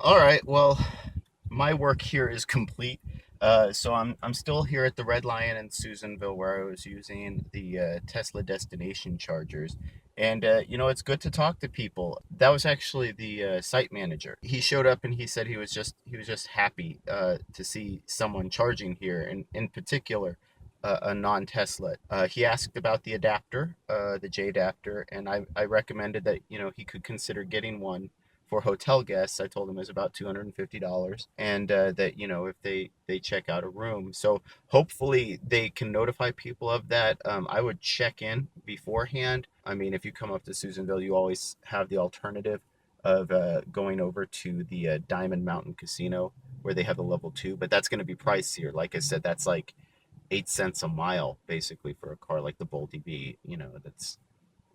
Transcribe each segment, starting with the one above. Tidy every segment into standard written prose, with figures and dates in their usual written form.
All right. Well, my work here is complete. So I'm still here at the Red Lion in Susanville, where I was using the Tesla destination chargers. And it's good to talk to people. That was actually the site manager. He showed up and he said he was just happy to see someone charging here, and in particular, a non-Tesla. He asked about the adapter, the J adapter, and I recommended that he could consider getting one for hotel guests. I told them it was about $250, and that if they check out a room. So hopefully they can notify people of that. I would check in beforehand. I mean, if you come up to Susanville, you always have the alternative of going over to the Diamond Mountain Casino, where they have the level 2, but that's going to be pricier. Like I said, that's like 8 cents a mile basically for a car like the Bolt EV. That's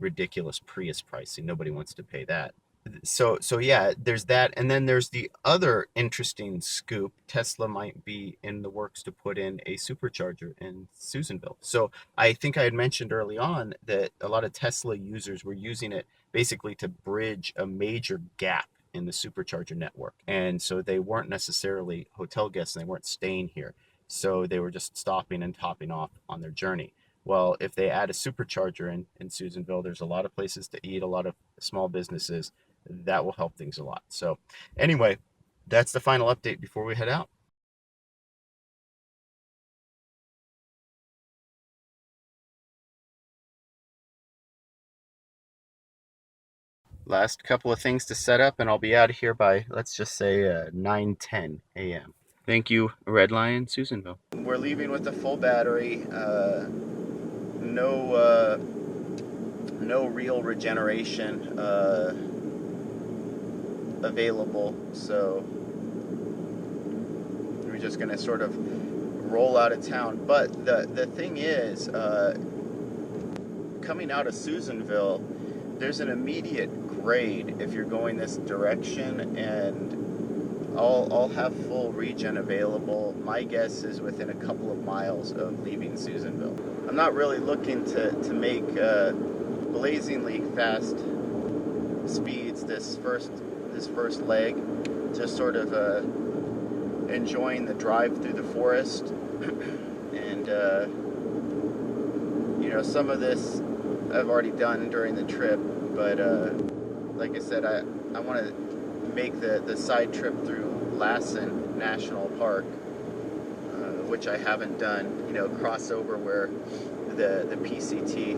ridiculous Prius pricing. Nobody wants to pay that. So yeah, there's that, and then there's the other interesting scoop. Tesla might be in the works to put in a supercharger in Susanville. So I think I had mentioned early on that a lot of Tesla users were using it basically to bridge a major gap in the supercharger network, and so they weren't necessarily hotel guests and they weren't staying here, so they were just stopping and topping off on their journey. Well, if they add a supercharger in Susanville, there's a lot of places to eat, a lot of small businesses. That will help things a lot. So anyway, that's the final update before we head out. Last couple of things to set up, and I'll be out of here by, let's just say, 9:10 a.m. Thank you, Red Lion, Susanville. We're leaving with a full battery. No real regeneration available, so we're just going to sort of roll out of town. But the thing is, coming out of Susanville, there's an immediate grade if you're going this direction, and I'll have full regen available. My guess is within a couple of miles of leaving Susanville. I'm not really looking to make blazingly fast speeds this first leg. Just sort of enjoying the drive through the forest, and some of this I've already done during the trip, but like I said, I want to make the side trip through Lassen National Park, which I haven't done. Cross over where the PCT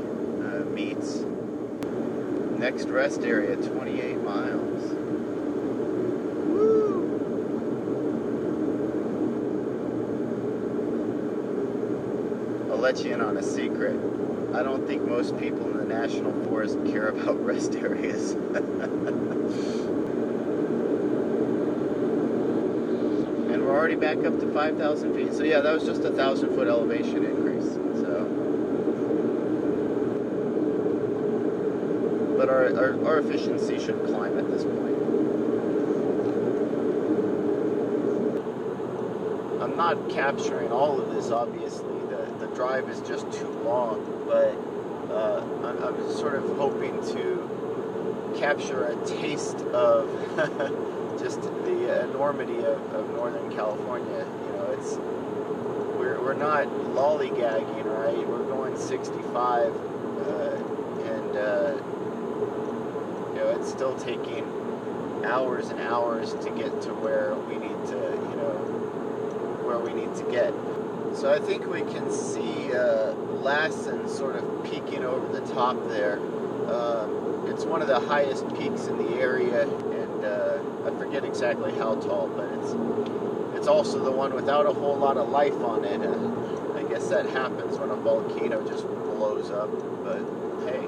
meets. Next rest area, 28 miles. Woo! I'll let you in on a secret. I don't think most people in the National Forest care about rest areas. And we're already back up to 5,000 feet. So yeah, that was just a 1,000-foot elevation increase. But our efficiency should climb at this point. I'm not capturing all of this, obviously. The drive is just too long, but I'm sort of hoping to capture a taste of just the enormity of Northern California. We're not lollygagging, right? We're going 65, and it's still taking hours and hours to get to where we need to get. So I think we can see Lassen sort of peeking over the top there. It's one of the highest peaks in the area, and I forget exactly how tall, but it's also the one without a whole lot of life on it. I guess that happens when a volcano just blows up, but hey.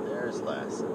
There's Lassen.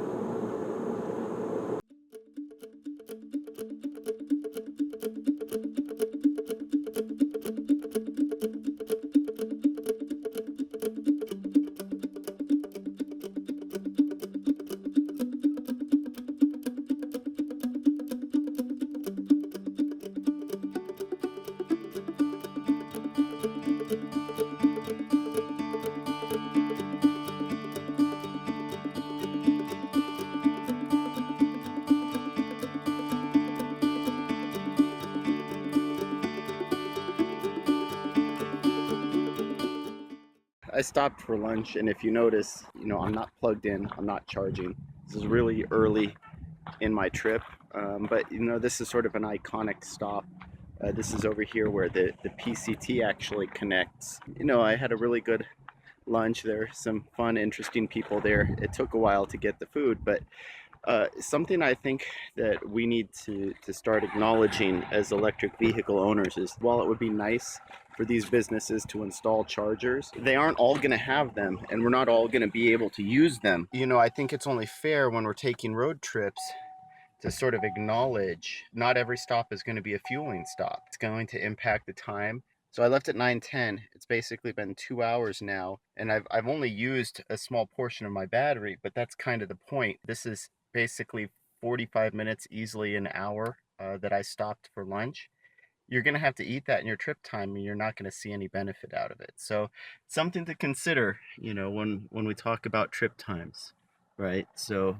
I stopped for lunch, and if you notice, I'm not plugged in, I'm not charging. This is really early in my trip, but this is sort of an iconic stop. This is over here where the PCT actually connects. I had a really good lunch. There are some fun, interesting people there. It took a while to get the food, but something I think that we need to start acknowledging as electric vehicle owners is, while it would be nice for these businesses to install chargers, they aren't all going to have them, and we're not all going to be able to use them. I think it's only fair when we're taking road trips to sort of acknowledge not every stop is going to be a fueling stop. It's going to impact the time. So I left at 9:10. It's basically been 2 hours now, and I've only used a small portion of my battery, but that's kind of the point. This is basically 45 minutes, easily an hour that I stopped for lunch. You're going to have to eat that in your trip time, and you're not going to see any benefit out of it. So something to consider, when we talk about trip times, right? So,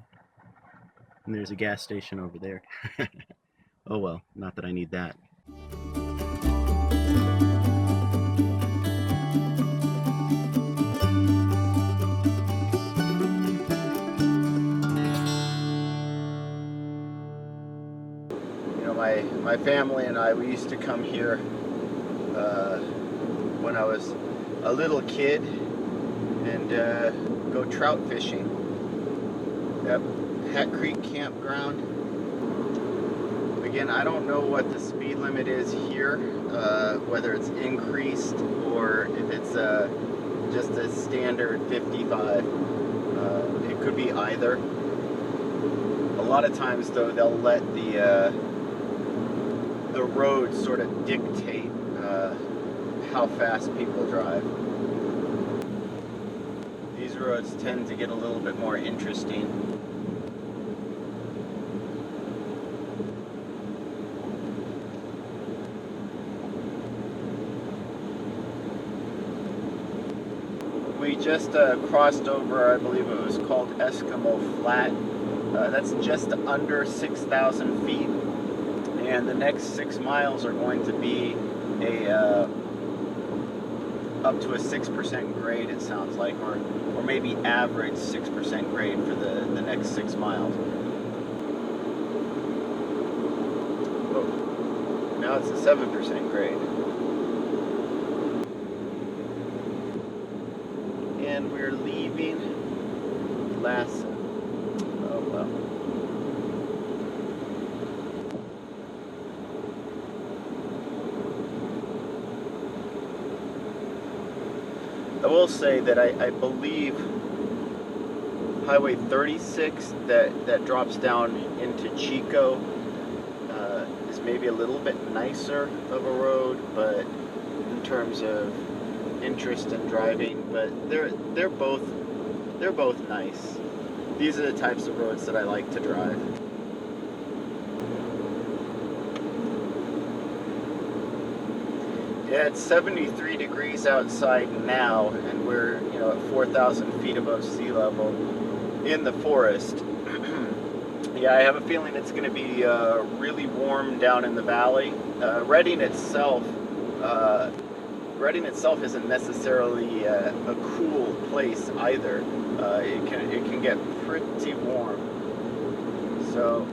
and there's a gas station over there. Oh well, not that I need that. My family and I, we used to come here when I was a little kid and go trout fishing. Yep, Hat Creek Campground. Again, I don't know what the speed limit is here, whether it's increased or if it's just a standard 55. It could be either. A lot of times, though, they'll let the road sort of dictate how fast people drive. These roads tend to get a little bit more interesting. We just crossed over, I believe it was called Eskimo Flat. That's just under 6,000 feet. And the next 6 miles are going to be up to a 6% grade, it sounds like, or maybe average 6% grade for the next 6 miles. Oh, now it's a 7% grade. And we're leaving Lassen. Oh well. I will say that I believe Highway 36 that drops down into Chico is maybe a little bit nicer of a road, but in terms of interest in driving, but they're both nice. These are the types of roads that I like to drive. Yeah, it's 73 degrees outside now, and we're at 4,000 feet above sea level in the forest. Yeah, I have a feeling it's going to be really warm down in the valley. Redding itself isn't necessarily a cool place either. It can get pretty warm. So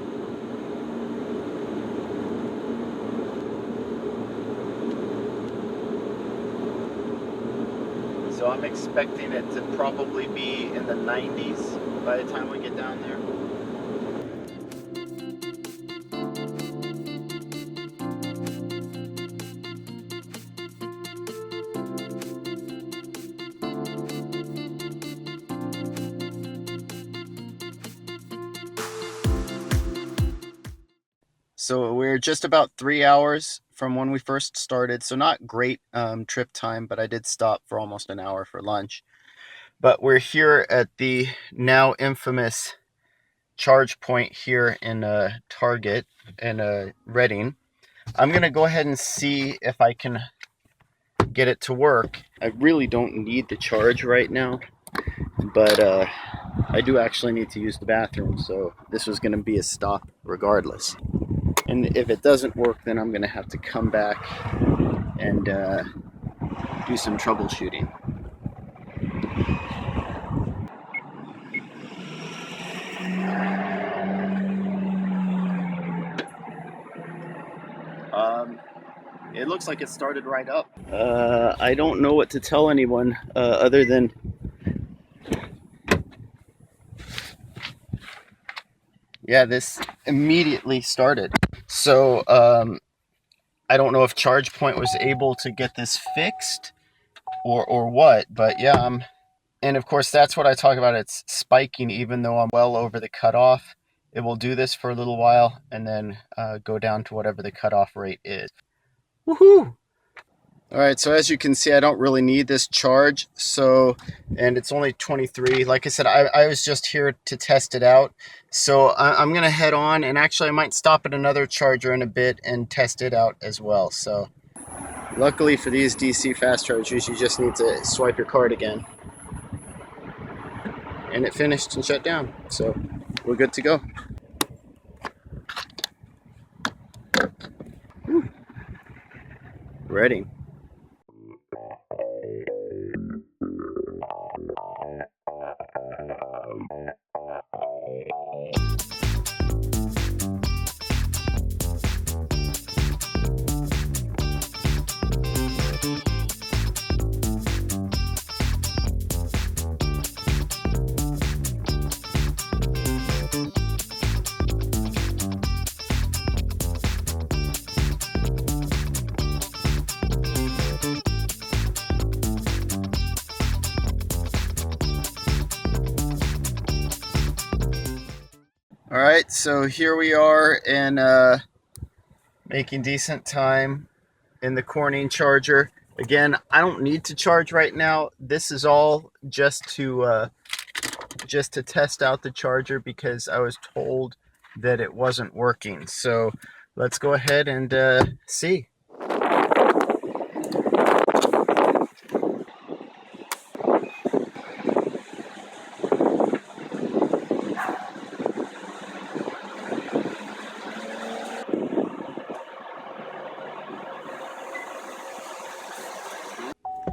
I'm expecting it to probably be in the 90s by the time we get down there. So we're just about 3 hours from when we first started. So not great trip time, but I did stop for almost an hour for lunch. But we're here at the now infamous ChargePoint here in Target in Redding. I'm going to go ahead and see if I can get it to work. I really don't need the charge right now, but I do actually need to use the bathroom, so this was going to be a stop regardless. And if it doesn't work, then I'm going to have to come back and do some troubleshooting. It looks like it started right up. I don't know what to tell anyone other than yeah, this immediately started. So I don't know if ChargePoint was able to get this fixed or what, but yeah, and of course that's what I talk about. It's spiking even though I'm well over the cutoff. It will do this for a little while and then go down to whatever the cutoff rate is. Woohoo! All right, so as you can see, I don't really need this charge. So, and it's only 23. Like I said, I was just here to test it out. So I'm gonna head on, and actually I might stop at another charger in a bit and test it out as well. So luckily for these DC fast chargers, you just need to swipe your card again. And it finished and shut down. So we're good to go. Whew. Ready. All right, so here we are and making decent time in the Corning charger. Again, I don't need to charge right now. This is all just to test out the charger because I was told that it wasn't working. So let's go ahead and see.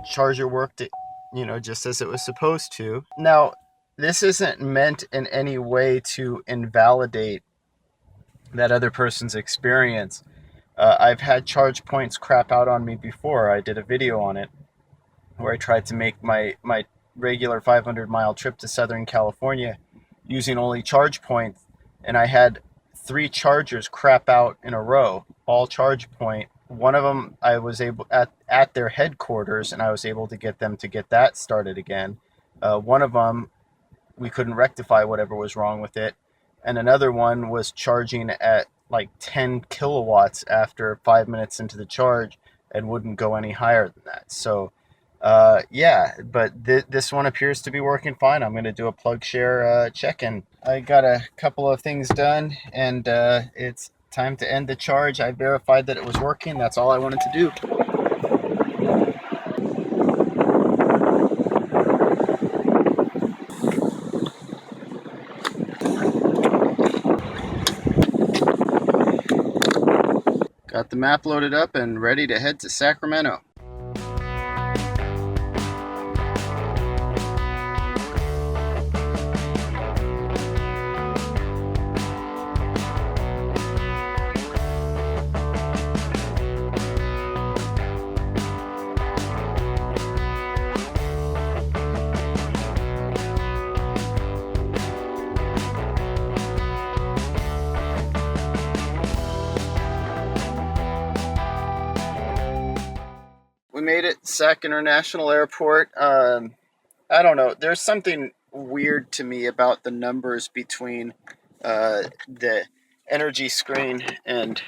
Charger worked, you know, just as it was supposed to. Now, this isn't meant in any way to invalidate that other person's experience. I've had ChargePoints crap out on me before. I did a video on it where I tried to make my regular 500-mile trip to Southern California using only ChargePoint, and I had 3 chargers crap out in a row, all ChargePoint. One of them I was able at their headquarters, and I was able to get them to get that started again. One of them we couldn't rectify whatever was wrong with it, and another one was charging at like 10 kilowatts after 5 minutes into the charge and wouldn't go any higher than that. So yeah, but this one appears to be working fine. I'm going to do a plug share check-in. I got a couple of things done, and it's time to end the charge. I verified that it was working. That's all I wanted to do. Got the map loaded up and ready to head to Sacramento. We made it, Sac International Airport. I don't know. There's something weird to me about the numbers between the energy screen and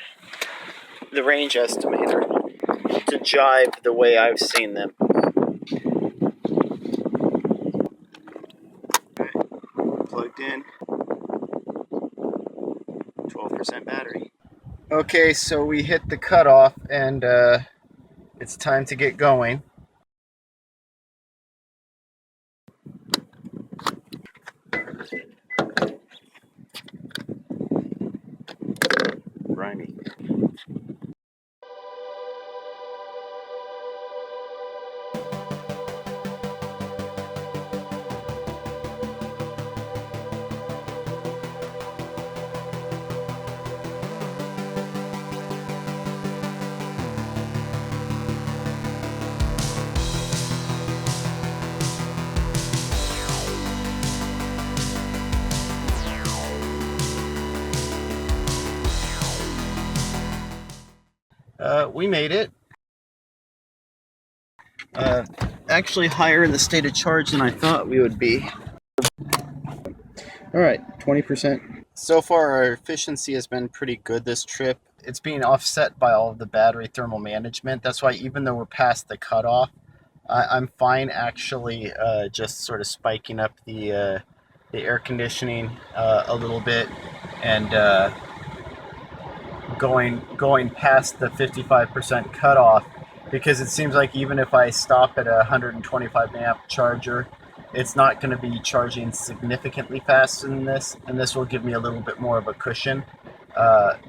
the range estimator to jive the way I've seen them. Right. Plugged in. 12% battery. Okay, so we hit the cutoff and it's time to get going. Grimy. We made it. Actually higher in the state of charge than I thought we would be. All right, 20%. So far, our efficiency has been pretty good this trip. It's being offset by all of the battery thermal management. That's why even though we're past the cutoff, I'm fine actually just sort of spiking up the air conditioning a little bit and going past the 55% cutoff, because it seems like even if I stop at a 125 amp charger, it's not going to be charging significantly faster than this, and this will give me a little bit more of a cushion.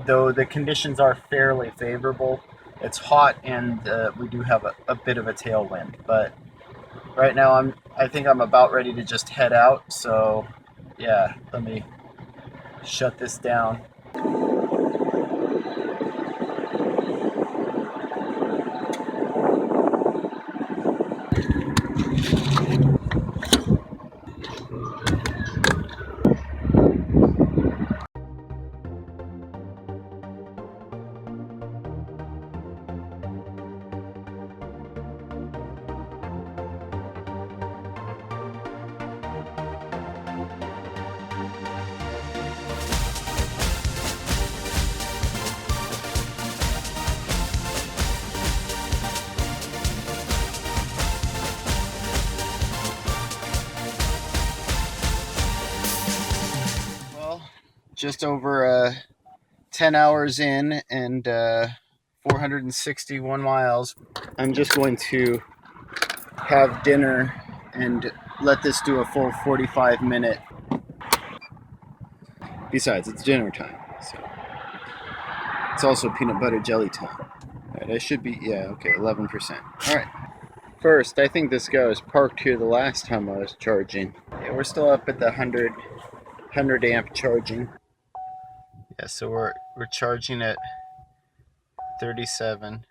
Though the conditions are fairly favorable. It's hot and we do have a bit of a tailwind, but right now I think I'm about ready to just head out. So yeah, let me shut this down. Just over 10 hours in and 461 miles. I'm just going to have dinner and let this do a full 45-minute. Besides, it's dinner time, so it's also peanut butter jelly time. All right, I should be, yeah, okay, 11%. All right. First, I think this guy was parked here the last time I was charging. Yeah, we're still up at the 100 amp charging. Yeah, so we're charging at 37.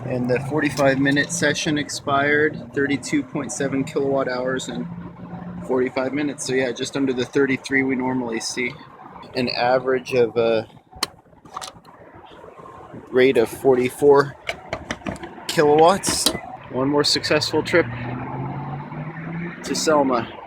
And the 45-minute session expired, 32.7 kilowatt hours in 45 minutes. So yeah, just under the 33 we normally see. An average of a rate of 44 kilowatts. One more successful trip to Selma.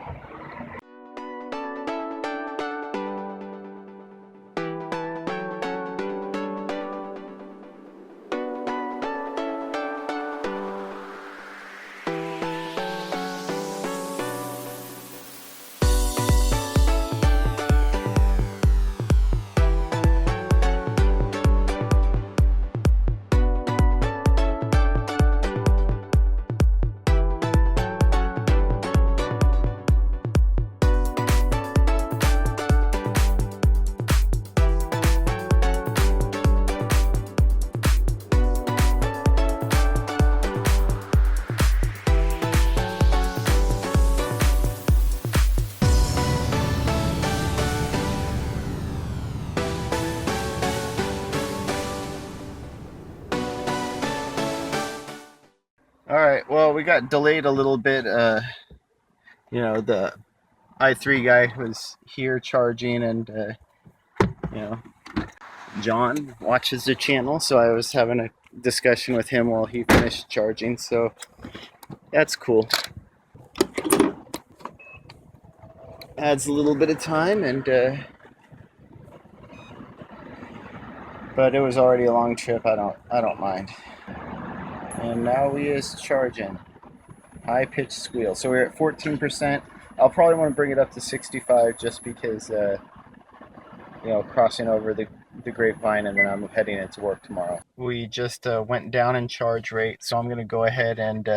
All right, well, we got delayed a little bit. You know, the i3 guy was here charging, and you know, John watches the channel, so I was having a discussion with him while he finished charging, so that's cool. Adds a little bit of time, and but it was already a long trip. I don't mind. And now we is charging. High-pitched squeal. So we're at 14%. I'll probably want to bring it up to 65 just because, you know, crossing over the grapevine, and then I'm heading into work tomorrow. We just went down in charge rate, so I'm going to go ahead and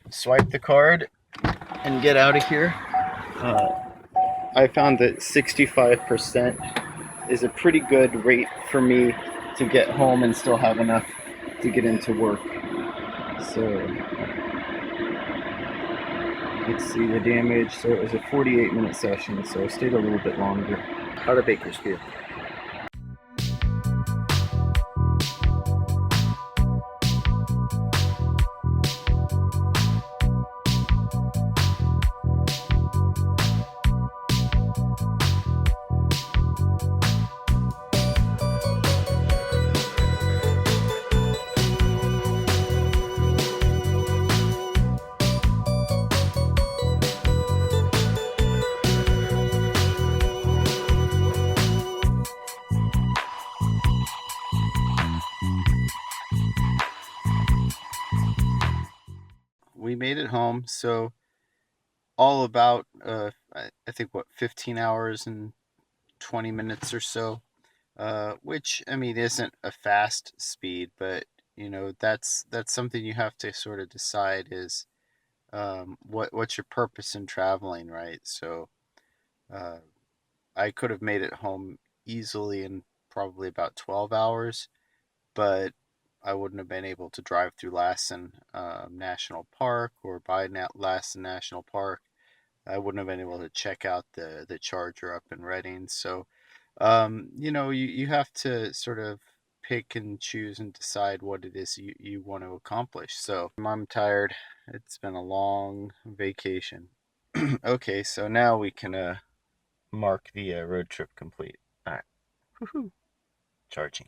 swipe the card and get out of here. I found that 65% is a pretty good rate for me to get home and still have enough to get into work. So let's see the damage. So it was a 48-minute session, so I stayed a little bit longer. Out of Bakersfield. made it home. So all about I think what 15 hours and 20 minutes or so. Which I mean isn't a fast speed, but that's something you have to sort of decide is what's your purpose in traveling, right? So uh, I could have made it home easily in probably about 12 hours, but I wouldn't have been able to drive through Lassen National Park or by Lassen National Park. I wouldn't have been able to check out the charger up in Reading. So, you have to sort of pick and choose and decide what it is you want to accomplish. So I'm tired. It's been a long vacation. Okay, so now we can mark the road trip complete. All right, woohoo, charging.